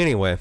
Anyway,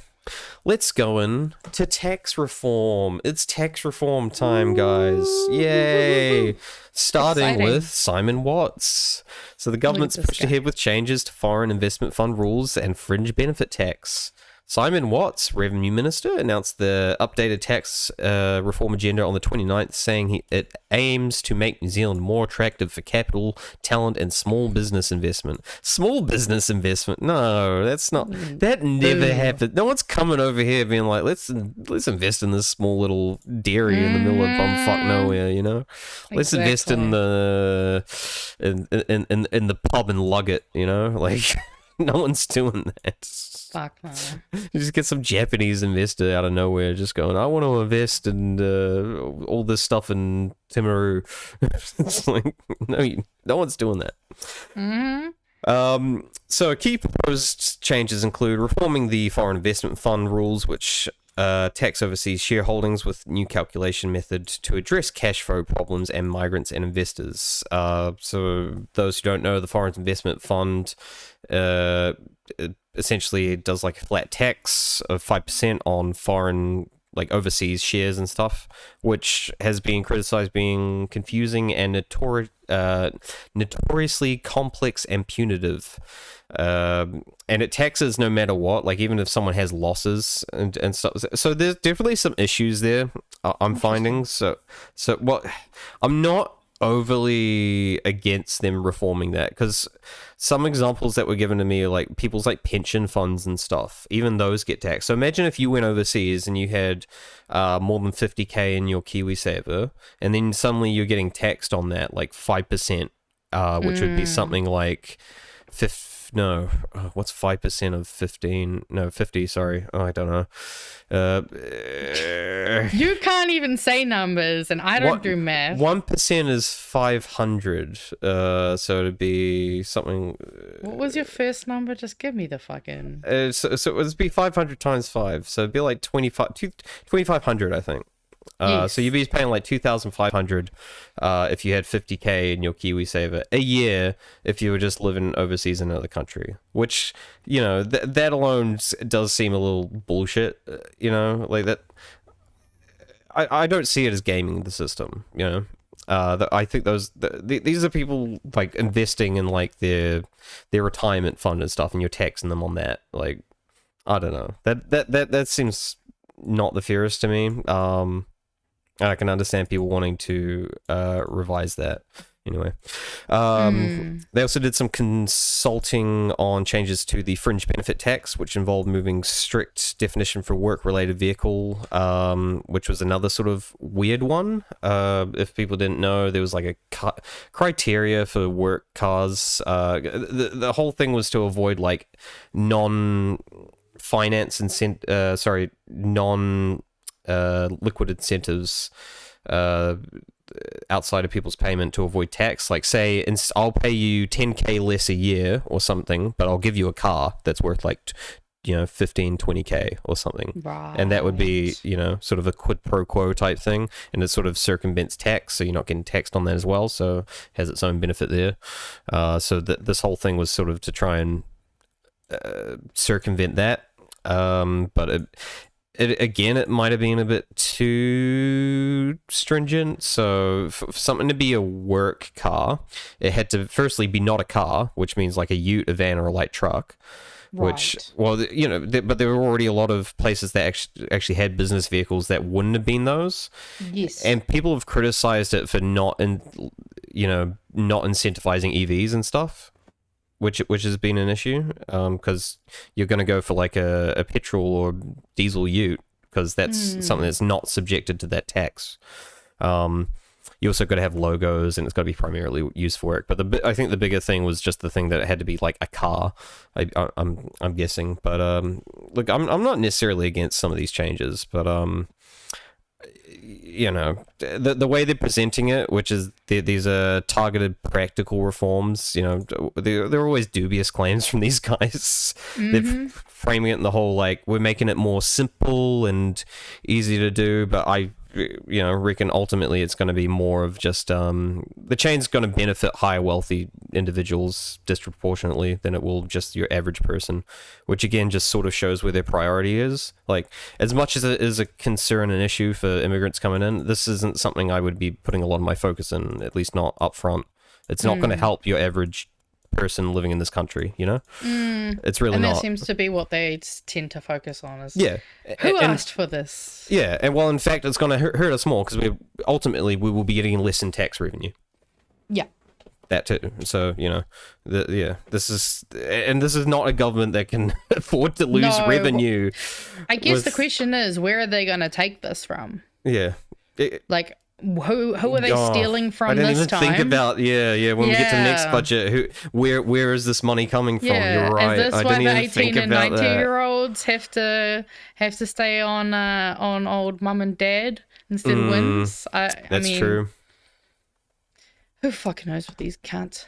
let's go in to tax reform. It's tax reform time, guys. Yay! Starting Exciting. with Simon Watts. So the government's this pushed guy. ahead with changes to foreign investment fund rules and fringe benefit tax. Simon Watts, Revenue Minister, announced the updated tax reform agenda on the 29th, saying it aims to make New Zealand more attractive for capital, talent, and small business investment. Small business investment? No, that's not. That never happened. No one's coming over here being like, let's invest in this small little dairy in the middle of bumfuck nowhere, you know? Let's invest in the in the pub and lug it, you know? Like, no one's doing that. Fuck no. You just get some Japanese investor out of nowhere just going, I want to invest in all this stuff in Timaru. It's like, no one's doing that. So key proposed changes include reforming the foreign investment fund rules, which tax overseas shareholdings with new calculation method to address cash flow problems and migrants and investors. So those who don't know, the foreign investment fund essentially does like a flat tax of 5% on foreign, like overseas shares and stuff, which has been criticized being confusing and notoriously complex and punitive. And it taxes no matter what, like even if someone has losses and stuff. So there's definitely some issues there, I'm finding. So what, I'm not overly against them reforming that, because some examples that were given to me are like people's like pension funds and stuff, even those get taxed. So imagine if you went overseas and you had more than 50k in your KiwiSaver, and then suddenly you're getting taxed on that like 5%, which would be something like what's 5% of 15? No, 50, sorry. Oh, I don't know. You can't even say numbers, and I don't do math. 1% is 500. So it'd be something. What was your first number? Just give me the fucking. So it would be 500 times 5. So it'd be like 2,500, I think. Yes. So you'd be paying like 2,500 if you had 50k in your KiwiSaver a year if you were just living overseas in another country, which, you know, that alone does seem a little bullshit, you know, like that. I don't see it as gaming the system, you know. I think these are people like investing in like their retirement fund and stuff, and you're taxing them on that. Like, I don't know, that seems not the fairest to me. And I can understand people wanting to revise that. Anyway, they also did some consulting on changes to the fringe benefit tax, which involved moving strict definition for work-related vehicle, which was another sort of weird one. If people didn't know, there was like a criteria for work cars. The whole thing was to avoid like non-finance liquid incentives outside of people's payment to avoid tax. Like, say, I'll pay you 10k less a year or something, but I'll give you a car that's worth like 15, 20k or something. Right. And that would be, sort of a quid pro quo type thing, and it sort of circumvents tax, so you're not getting taxed on that as well, so it has its own benefit there. So this whole thing was sort of to try and circumvent that, but it might have been a bit too stringent. So for something to be a work car, it had to firstly be not a car, which means like a ute, a van, or a light truck. Right. Which, well, but there were already a lot of places that actually had business vehicles that wouldn't have been those. Yes. And people have criticized it for not incentivizing EVs and stuff, which has been an issue, because you're going to go for like a petrol or diesel ute, because that's something that's not subjected to that tax. You also got to have logos, and it's got to be primarily used for work. But I think the bigger thing was just the thing that it had to be like a car. I'm guessing, but look, I'm not necessarily against some of these changes, but the way they're presenting it, which is these are targeted practical reforms, there are always dubious claims from these guys. They're framing it in the whole like, we're making it more simple and easy to do, but I reckon ultimately it's going to be more of just the chain's going to benefit higher wealthy individuals disproportionately than it will just your average person, which again just sort of shows where their priority is. Like, as much as it is a concern and issue for immigrants coming in, this isn't something I would be putting a lot of my focus in, at least not up front. It's not going to help your average person living in this country, It's really and not. that seems to be what they tend to focus on, is who asked for this. And well, in fact, it's going to hurt us more, because we will be getting less in tax revenue. Yeah, that too. So this is not a government that can afford to lose revenue. I guess the question is, where are they going to take this from? Like, who are they stealing from this time? I didn't even think about when we get to the next budget, where is this money coming from? You're right. Is this why the 18 and 19-year-olds have to stay on old mum and dad instead of wins? That's true. Who fucking knows with these cunts?